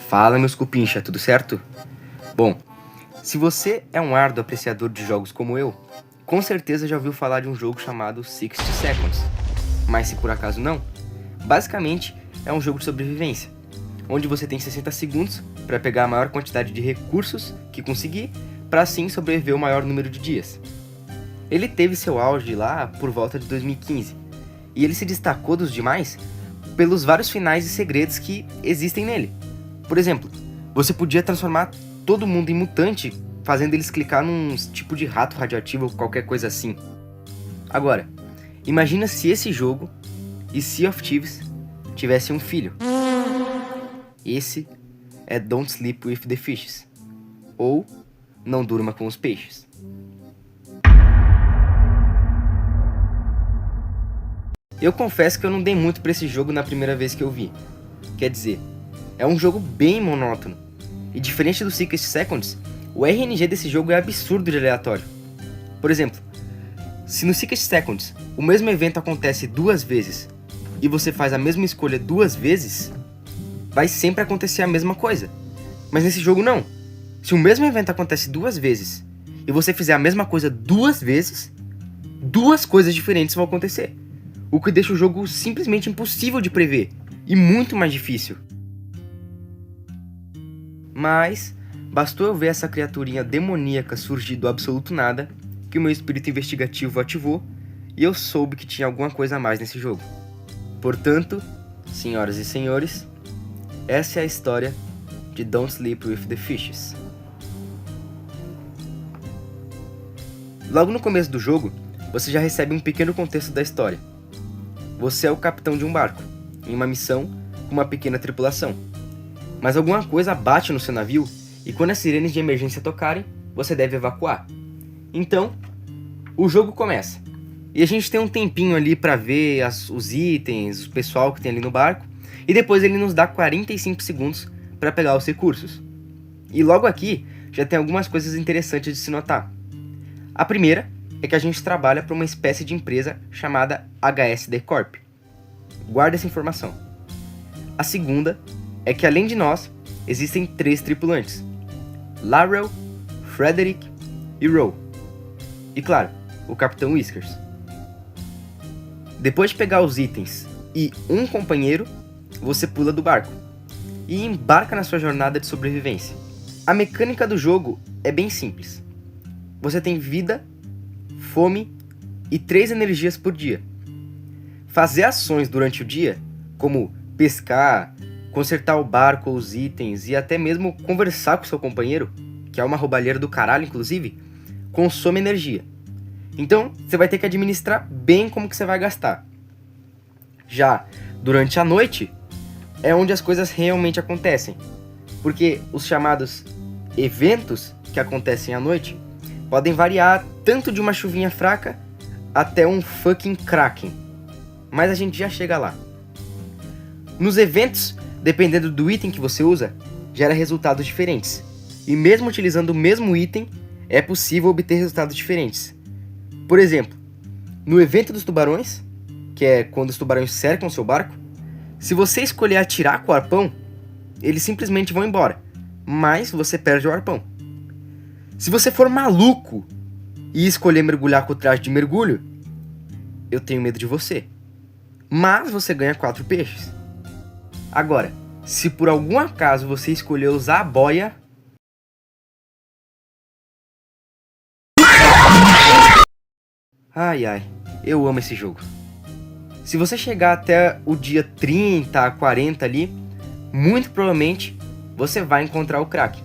Fala, meus cupincha, tudo certo? Bom, se você é um árduo apreciador de jogos como eu, com certeza já ouviu falar de um jogo chamado 60 Seconds. Mas se por acaso não, basicamente é um jogo de sobrevivência, onde você tem 60 segundos para pegar a maior quantidade de recursos que conseguir, para assim sobreviver o maior número de dias. Ele teve seu auge lá por volta de 2015, e ele se destacou dos demais pelos vários finais e segredos que existem nele. Por exemplo, você podia transformar todo mundo em mutante, fazendo eles clicar num tipo de rato radioativo ou qualquer coisa assim. Agora, imagina se esse jogo e Sea of Thieves tivessem um filho. Esse é Don't Sleep with the Fishes, ou Não Durma com os Peixes. Eu confesso que eu não dei muito pra esse jogo na primeira vez que eu vi. Quer dizer, é um jogo bem monótono. E diferente do 60 Seconds, o RNG desse jogo é absurdo de aleatório. Por exemplo, se no 60 Seconds o mesmo evento acontece 2 vezes e você faz a mesma escolha 2 vezes, vai sempre acontecer a mesma coisa. Mas nesse jogo não. Se o mesmo evento acontece 2 vezes e você fizer a mesma coisa 2 vezes, 2 coisas diferentes vão acontecer. O que deixa o jogo simplesmente impossível de prever e muito mais difícil. Mas bastou eu ver essa criaturinha demoníaca surgir do absoluto nada que o meu espírito investigativo ativou e eu soube que tinha alguma coisa a mais nesse jogo. Portanto, senhoras e senhores, essa é a história de Don't Sleep with the Fishes. Logo no começo do jogo, você já recebe um pequeno contexto da história. Você é o capitão de um barco, em uma missão com uma pequena tripulação. Mas alguma coisa bate no seu navio e quando as sirenes de emergência tocarem, você deve evacuar. Então, o jogo começa. E a gente tem um tempinho ali para ver os itens, o pessoal que tem ali no barco. E depois ele nos dá 45 segundos para pegar os recursos. E logo aqui já tem algumas coisas interessantes de se notar. A primeira é que a gente trabalha para uma espécie de empresa chamada HSD Corp. Guarda essa informação. A segunda é que além de nós, existem 3 tripulantes. Laurel, Frederick e Roe. E claro, o Capitão Whiskers. Depois de pegar os itens e um companheiro, você pula do barco e embarca na sua jornada de sobrevivência. A mecânica do jogo é bem simples. Você tem vida, fome e 3 energias por dia. Fazer ações durante o dia, como pescar, consertar o barco ou os itens e até mesmo conversar com seu companheiro, que é uma roubalheira do caralho inclusive, consome energia. Então, você vai ter que administrar bem como que você vai gastar. Já durante a noite, é onde as coisas realmente acontecem. Porque os chamados eventos que acontecem à noite podem variar tanto de uma chuvinha fraca até um fucking kraken. Mas a gente já chega lá. Nos eventos, dependendo do item que você usa, gera resultados diferentes. E mesmo utilizando o mesmo item, é possível obter resultados diferentes. Por exemplo, no evento dos tubarões, que é quando os tubarões cercam seu barco, se você escolher atirar com o arpão, eles simplesmente vão embora, mas você perde o arpão. Se você for maluco e escolher mergulhar com o traje de mergulho, eu tenho medo de você. Mas você ganha 4 peixes. Agora, se por algum acaso você escolher usar a boia... Ai, eu amo esse jogo. Se você chegar até o dia 30, 40 ali, muito provavelmente você vai encontrar o Kraken,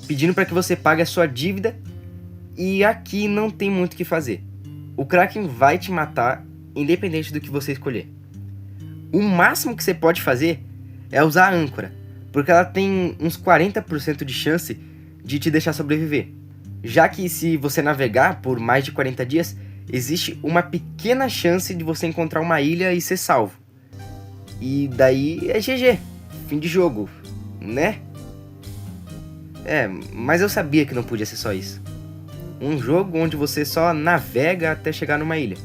pedindo para que você pague a sua dívida, e aqui não tem muito o que fazer. O Kraken vai te matar, independente do que você escolher. O máximo que você pode fazer é usar a âncora, porque ela tem uns 40% de chance de te deixar sobreviver. Já que se você navegar por mais de 40 dias, existe uma pequena chance de você encontrar uma ilha e ser salvo. E daí é GG, fim de jogo, né? Mas eu sabia que não podia ser só isso. Um jogo onde você só navega até chegar numa ilha.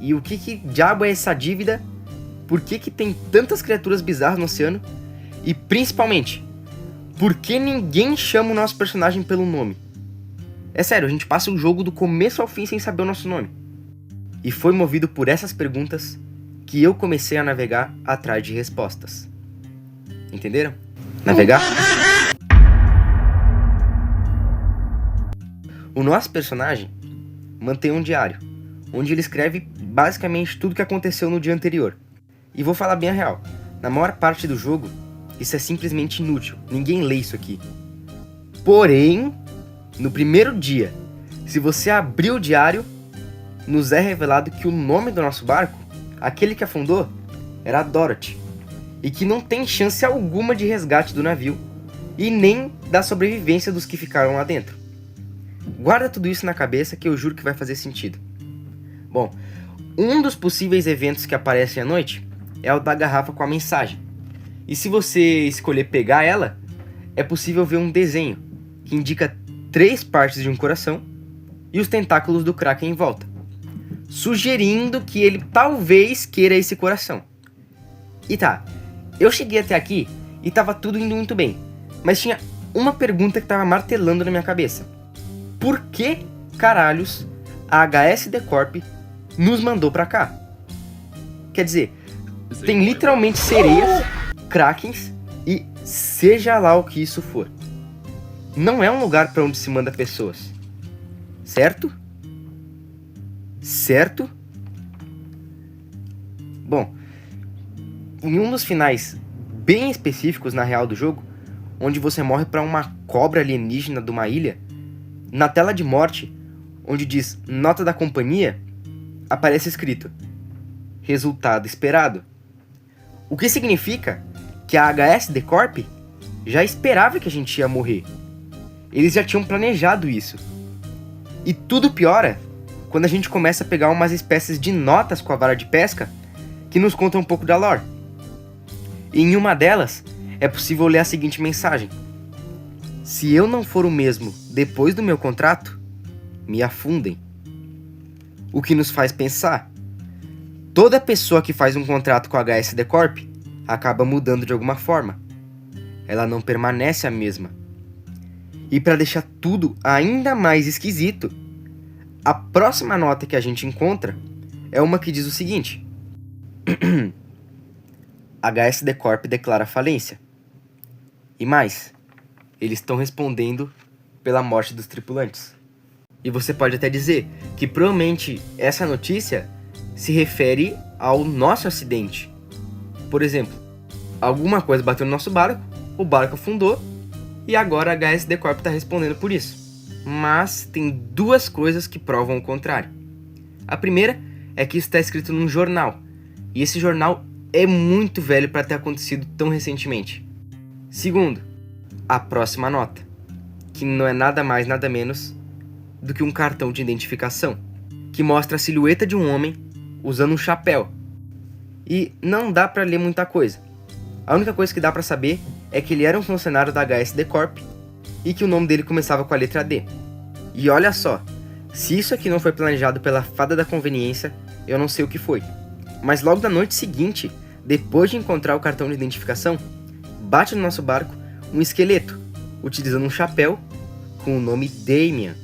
E o que diabo é essa dívida? Por que tem tantas criaturas bizarras no oceano? E principalmente, por que ninguém chama o nosso personagem pelo nome? É sério, a gente passa o jogo do começo ao fim sem saber o nosso nome. E foi movido por essas perguntas que eu comecei a navegar atrás de respostas. Entenderam? Navegar? O nosso personagem mantém um diário, onde ele escreve basicamente tudo o que aconteceu no dia anterior. E vou falar bem a real, na maior parte do jogo, isso é simplesmente inútil, ninguém lê isso aqui. Porém, no primeiro dia, se você abrir o diário, nos é revelado que o nome do nosso barco, aquele que afundou, era Dorothy, e que não tem chance alguma de resgate do navio, e nem da sobrevivência dos que ficaram lá dentro. Guarda tudo isso na cabeça que eu juro que vai fazer sentido. Bom, um dos possíveis eventos que aparecem à noite é o da garrafa com a mensagem. E se você escolher pegar ela, é possível ver um desenho que indica 3 partes de um coração e os tentáculos do Kraken em volta, sugerindo que ele talvez queira esse coração. E tá, eu cheguei até aqui e tava tudo indo muito bem, mas tinha uma pergunta que tava martelando na minha cabeça. Por que caralhos a HSD Corp nos mandou pra cá? Quer dizer, tem literalmente sereias, krakens e seja lá o que isso for. Não é um lugar pra onde se manda pessoas. Certo? Certo? Bom, em um dos finais bem específicos na real do jogo, onde você morre pra uma cobra alienígena de uma ilha, na tela de morte, onde diz nota da companhia, aparece escrito resultado esperado. O que significa que a HSD Corp já esperava que a gente ia morrer. Eles já tinham planejado isso. E tudo piora quando a gente começa a pegar umas espécies de notas com a vara de pesca que nos contam um pouco da lore. E em uma delas é possível ler a seguinte mensagem: se eu não for o mesmo depois do meu contrato, me afundem. O que nos faz pensar: toda pessoa que faz um contrato com a HSD Corp acaba mudando de alguma forma. Ela não permanece a mesma. E para deixar tudo ainda mais esquisito, a próxima nota que a gente encontra é uma que diz o seguinte: HSD Corp declara falência. E mais, eles estão respondendo pela morte dos tripulantes. E você pode até dizer que provavelmente essa notícia se refere ao nosso acidente. Por exemplo, alguma coisa bateu no nosso barco, o barco afundou e agora a HSD Corp está respondendo por isso. Mas tem 2 coisas que provam o contrário. A primeira é que isso está escrito num jornal, e esse jornal é muito velho para ter acontecido tão recentemente. Segundo, a próxima nota, que não é nada mais nada menos do que um cartão de identificação, que mostra a silhueta de um homem usando um chapéu. E não dá pra ler muita coisa. A única coisa que dá pra saber é que ele era um funcionário da HSD Corp e que o nome dele começava com a letra D. E olha só, se isso aqui não foi planejado pela fada da conveniência, eu não sei o que foi. Mas logo na noite seguinte, depois de encontrar o cartão de identificação, bate no nosso barco um esqueleto, utilizando um chapéu com o nome Damian.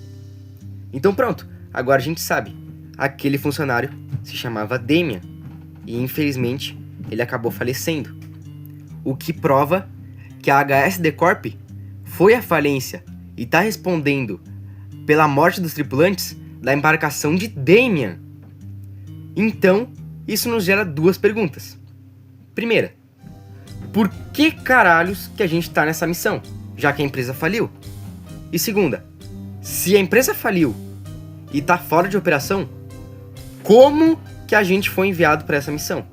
Então pronto, agora a gente sabe, aquele funcionário se chamava Damian, e infelizmente ele acabou falecendo. O que prova que a HSD Corp foi à falência e está respondendo pela morte dos tripulantes da embarcação de Damian. Então, isso nos gera 2 perguntas. Primeira, por que caralhos que a gente tá nessa missão, já que a empresa faliu? E segunda, se a empresa faliu e tá fora de operação, como que a gente foi enviado para essa missão?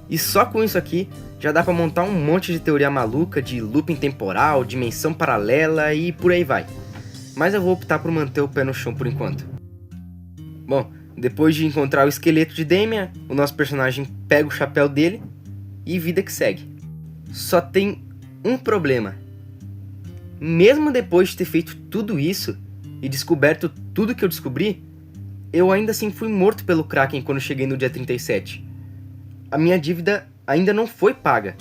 E só com isso aqui já dá para montar um monte de teoria maluca de looping temporal, dimensão paralela e por aí vai. Mas eu vou optar por manter o pé no chão por enquanto. Bom, depois de encontrar o esqueleto de Damian, o nosso personagem pega o chapéu dele e vida que segue. Só tem um problema. Mesmo depois de ter feito tudo isso e descoberto tudo que eu descobri, eu ainda assim fui morto pelo Kraken quando cheguei no dia 37. A minha dívida ainda não foi paga.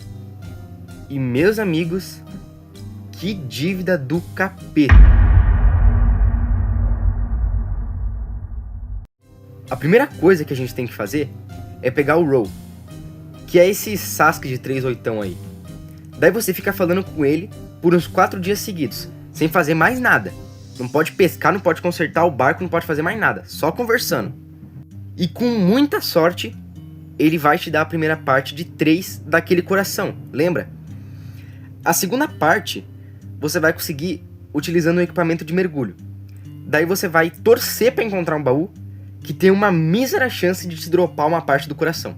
E meus amigos, que dívida do capeta! A primeira coisa que a gente tem que fazer é pegar o Roll, que é esse Sasuke de 3 oitão aí. Daí você fica falando com ele por uns 4 dias seguidos, sem fazer mais nada. Não pode pescar, não pode consertar o barco, não pode fazer mais nada, só conversando. E com muita sorte, ele vai te dar a primeira parte de 3 daquele coração, lembra? A segunda parte, você vai conseguir utilizando o equipamento de mergulho. Daí você vai torcer para encontrar um baú que tem uma mísera chance de te dropar uma parte do coração.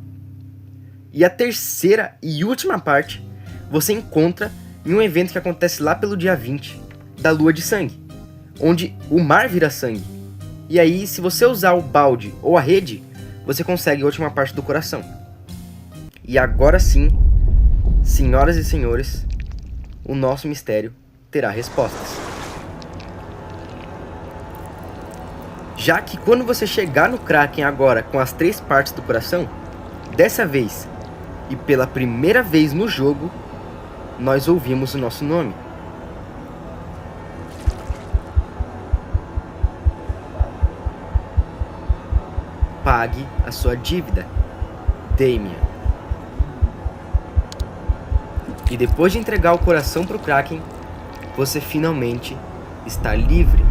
E a terceira e última parte, você encontra em um evento que acontece lá pelo dia 20 da Lua de Sangue, onde o mar vira sangue. E aí, se você usar o balde ou a rede, você consegue a última parte do coração. E agora sim, senhoras e senhores, o nosso mistério terá respostas. Já que quando você chegar no Kraken agora com as 3 partes do coração, dessa vez, e pela primeira vez no jogo, nós ouvimos o nosso nome. Pague a sua dívida, Damian. E depois de entregar o coração pro Kraken, você finalmente está livre.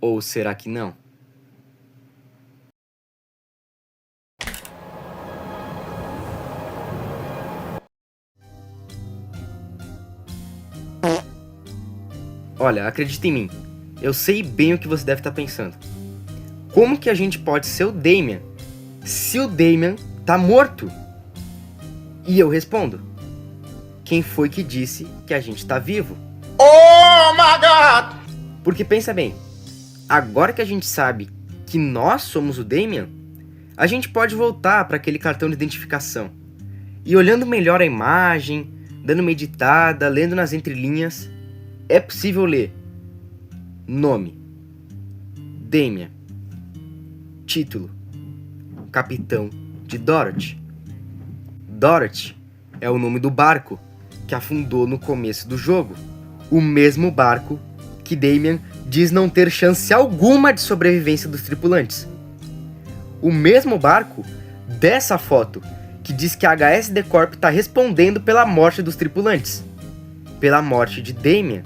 Ou será que não? Olha, acredita em mim. Eu sei bem o que você deve estar pensando. Como que a gente pode ser o Damian se o Damian tá morto? E eu respondo: quem foi que disse que a gente tá vivo? Oh my God! Porque pensa bem, agora que a gente sabe que nós somos o Damian, a gente pode voltar para aquele cartão de identificação e olhando melhor a imagem, dando uma editada, lendo nas entrelinhas, é possível ler nome, Damian, título, capitão de Dorothy. Dorothy é o nome do barco que afundou no começo do jogo, o mesmo barco que Damian diz não ter chance alguma de sobrevivência dos tripulantes. O mesmo barco dessa foto que diz que a HSD Corp está respondendo pela morte dos tripulantes, pela morte de Damian.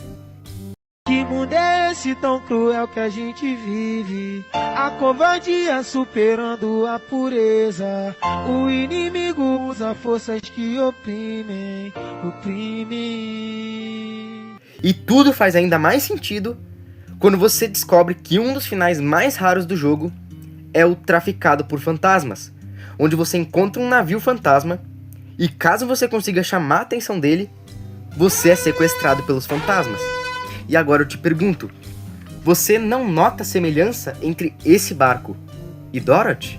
Que mundo é esse tão cruel que a gente vive? A covardia superando a pureza. O inimigo usa forças que oprimem. E tudo faz ainda mais sentido quando você descobre que um dos finais mais raros do jogo é o Traficado por Fantasmas, onde você encontra um navio fantasma e caso você consiga chamar a atenção dele, você é sequestrado pelos fantasmas. E agora eu te pergunto, você não nota a semelhança entre esse barco e Dorothy?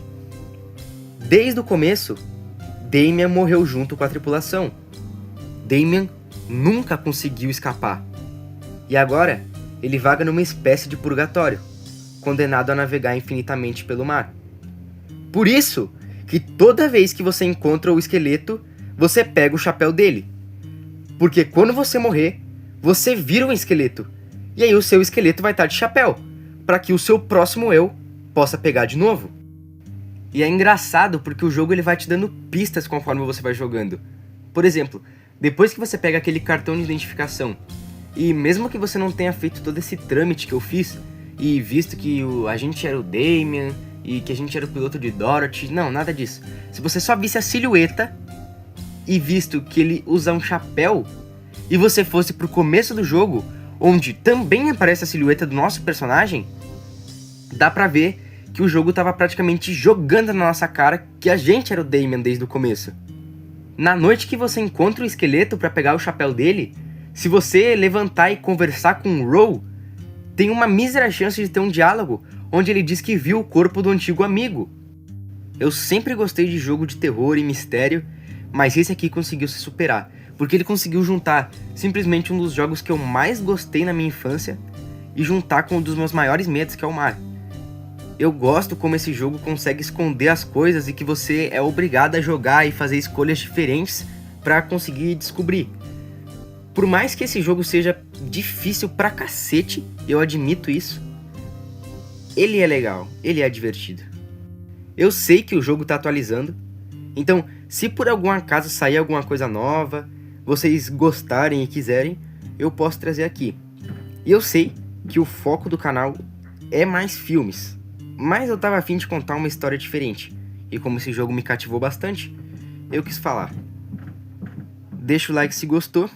Desde o começo, Damian morreu junto com a tripulação. Damian nunca conseguiu escapar. E agora, ele vaga numa espécie de purgatório, condenado a navegar infinitamente pelo mar. Por isso que toda vez que você encontra o esqueleto, você pega o chapéu dele. Porque quando você morrer, você vira um esqueleto. E aí o seu esqueleto vai estar de chapéu, para que o seu próximo eu possa pegar de novo. E é engraçado porque o jogo ele vai te dando pistas conforme você vai jogando. Por exemplo, depois que você pega aquele cartão de identificação, e mesmo que você não tenha feito todo esse trâmite que eu fiz, e visto que a gente era o Damian, e que a gente era o piloto de Dorothy, não, nada disso. Se você só visse a silhueta, e visto que ele usa um chapéu, e você fosse pro começo do jogo, onde também aparece a silhueta do nosso personagem, dá pra ver que o jogo tava praticamente jogando na nossa cara que a gente era o Damian desde o começo. Na noite que você encontra o esqueleto para pegar o chapéu dele, se você levantar e conversar com o Ro, tem uma mísera chance de ter um diálogo onde ele diz que viu o corpo do antigo amigo. Eu sempre gostei de jogo de terror e mistério, mas esse aqui conseguiu se superar, porque ele conseguiu juntar simplesmente um dos jogos que eu mais gostei na minha infância e juntar com um dos meus maiores medos, que é o mar. Eu gosto como esse jogo consegue esconder as coisas e que você é obrigado a jogar e fazer escolhas diferentes para conseguir descobrir. Por mais que esse jogo seja difícil pra cacete, eu admito isso, ele é legal, ele é divertido. Eu sei que o jogo tá atualizando, então se por algum acaso sair alguma coisa nova, vocês gostarem e quiserem, eu posso trazer aqui. E eu sei que o foco do canal é mais filmes, mas eu tava a fim de contar uma história diferente, e como esse jogo me cativou bastante, eu quis falar. Deixa o like se gostou,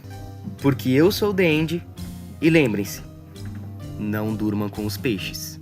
porque eu sou o The End, e lembrem-se, não durmam com os peixes.